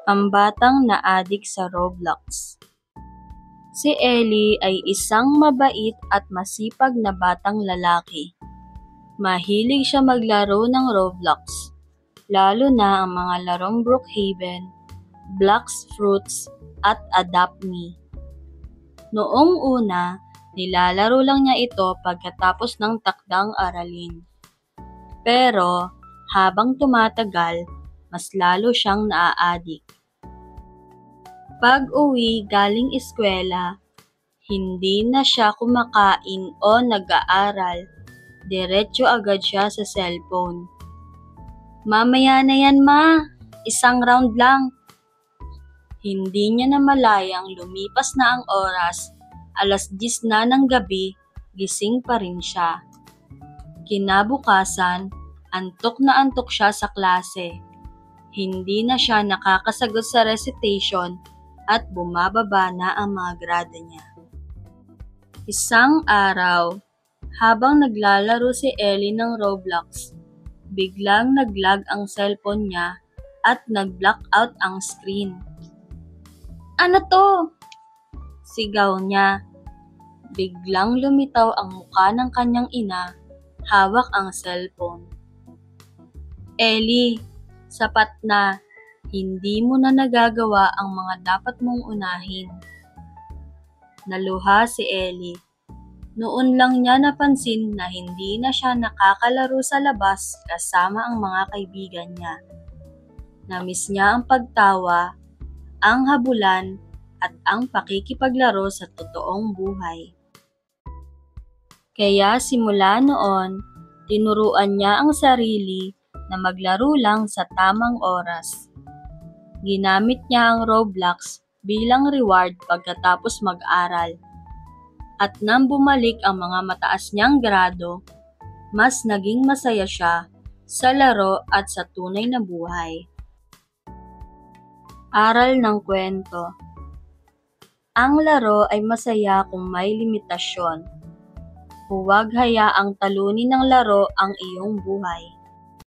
Ang batang na-adik sa Roblox. Si Ellie ay isang mabait at masipag na batang lalaki. Mahilig siya maglaro ng Roblox, lalo na ang mga larong Brookhaven, Blox Fruits at Adopt Me. Noong una, nilalaro lang niya ito pagkatapos ng takdang aralin. Pero habang tumatagal, mas lalo siyang naa-adik. Pag-uwi galing eskwela, hindi na siya kumakain o nag-aaral. Diretso agad siya sa cellphone. "Mamaya na yan, ma. Isang round lang." Hindi niya namalayang lumipas na ang oras, 10:00 na ng gabi, gising pa rin siya. Kinabukasan, antok na antok siya sa klase. Hindi na siya nakakasagot sa recitation at bumababa na ang mga grado niya. Isang araw, habang naglalaro si Ellie ng Roblox, biglang nag-lag ang cellphone niya at nag-block out ang screen. "Ano to?" sigaw niya. Biglang lumitaw ang mukha ng kanyang ina, hawak ang cellphone. "Ellie, sapat na. Hindi mo na nagagawa ang mga dapat mong unahin." Naluha si Ellie. Noon lang niya napansin na hindi na siya nakakalaro sa labas kasama ang mga kaibigan niya. Namiss niya ang pagtawa, ang habulan, at ang pakikipaglaro sa totoong buhay. Kaya simula noon, tinuruan niya ang sarili na maglaro lang sa tamang oras. Ginamit niya ang Roblox bilang reward pagkatapos mag-aral. At nang bumalik ang mga mataas niyang grado, mas naging masaya siya sa laro at sa tunay na buhay. Aral ng kwento. Ang laro ay masaya kung may limitasyon. Huwag hayaang talunin ng laro ang iyong buhay.